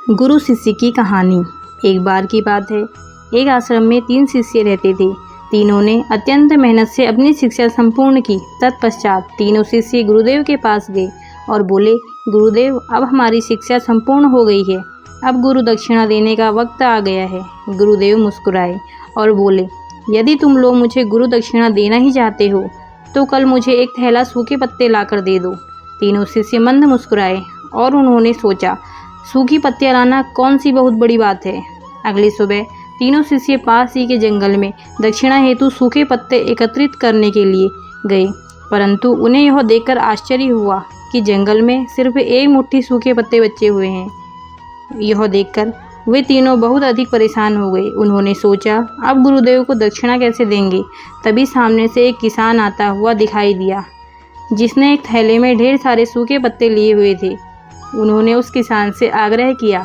गुरु शिष्य की कहानी। एक बार की बात है, एक आश्रम में 3 शिष्य रहते थे। तीनों ने अत्यंत मेहनत से अपनी शिक्षा संपूर्ण की। तत्पश्चात तीनों शिष्य गुरुदेव के पास गए और बोले, गुरुदेव, अब हमारी शिक्षा संपूर्ण हो गई है, अब गुरु दक्षिणा देने का वक्त आ गया है। गुरुदेव मुस्कुराए और बोले, यदि तुम लोग मुझे गुरु दक्षिणा देना ही चाहते हो तो कल मुझे एक थैला सूखे पत्ते लाकर दे दो। तीनों शिष्य मंद मुस्कुराए और उन्होंने सोचा, सूखी पत्तियां लाना कौन सी बहुत बड़ी बात है। अगली सुबह तीनों शिष्य पास ही के जंगल में दक्षिणा हेतु सूखे पत्ते एकत्रित करने के लिए गए, परंतु उन्हें यह देखकर आश्चर्य हुआ कि जंगल में सिर्फ एक मुट्ठी सूखे पत्ते बचे हुए हैं। यह देखकर वे तीनों बहुत अधिक परेशान हो गए। उन्होंने सोचा, अब गुरुदेव को दक्षिणा कैसे देंगे। तभी सामने से एक किसान आता हुआ दिखाई दिया, जिसने एक थैले में ढेर सारे सूखे पत्ते लिए हुए थे। उन्होंने उस किसान से आग्रह किया,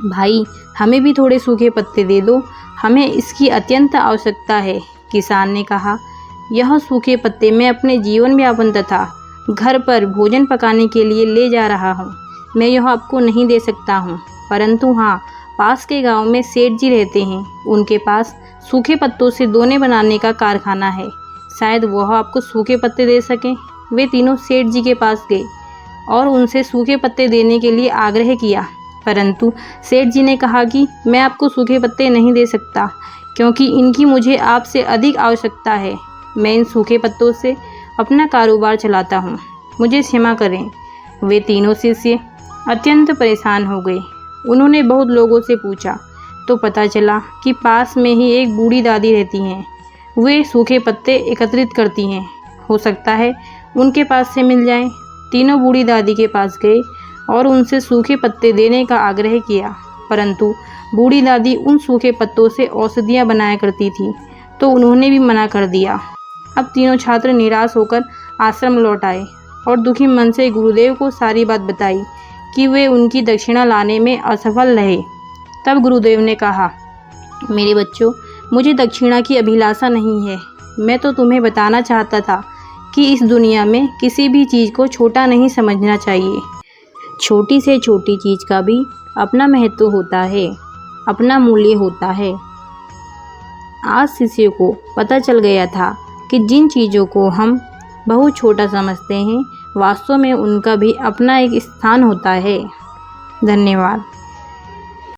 भाई, हमें भी थोड़े सूखे पत्ते दे दो, हमें इसकी अत्यंत आवश्यकता है। किसान ने कहा, यह सूखे पत्ते मैं अपने जीवन यापन तथा घर पर भोजन पकाने के लिए ले जा रहा हूँ। मैं यह आपको नहीं दे सकता हूँ, परंतु हाँ, पास के गांव में सेठ जी रहते हैं, उनके पास सूखे पत्तों से दोने बनाने का कारखाना है, शायद वह आपको सूखे पत्ते दे सकें। वे तीनों सेठ जी के पास गए और उनसे सूखे पत्ते देने के लिए आग्रह किया, परंतु सेठ जी ने कहा कि मैं आपको सूखे पत्ते नहीं दे सकता, क्योंकि इनकी मुझे आपसे अधिक आवश्यकता है। मैं इन सूखे पत्तों से अपना कारोबार चलाता हूँ, मुझे क्षमा करें। वे तीनों शिष्य अत्यंत परेशान हो गए। उन्होंने बहुत लोगों से पूछा तो पता चला कि पास में ही एक बूढ़ी दादी रहती हैं। वे सूखे पत्ते एकत्रित करती हैं, हो सकता है उनके पास से मिल जाएं। तीनों बूढ़ी दादी के पास गए और उनसे सूखे पत्ते देने का आग्रह किया, परंतु बूढ़ी दादी उन सूखे पत्तों से औषधियाँ बनाया करती थी, तो उन्होंने भी मना कर दिया। अब तीनों छात्र निराश होकर आश्रम लौट आए और दुखी मन से गुरुदेव को सारी बात बताई कि वे उनकी दक्षिणा लाने में असफल रहे। तब गुरुदेव ने कहा, मेरे बच्चों, मुझे दक्षिणा की अभिलाषा नहीं है। मैं तो तुम्हें बताना चाहता था कि इस दुनिया में किसी भी चीज़ को छोटा नहीं समझना चाहिए। छोटी से छोटी चीज़ का भी अपना महत्व होता है, अपना मूल्य होता है। आज शिष्यों को पता चल गया था कि जिन चीज़ों को हम बहुत छोटा समझते हैं, वास्तव में उनका भी अपना एक स्थान होता है। धन्यवाद।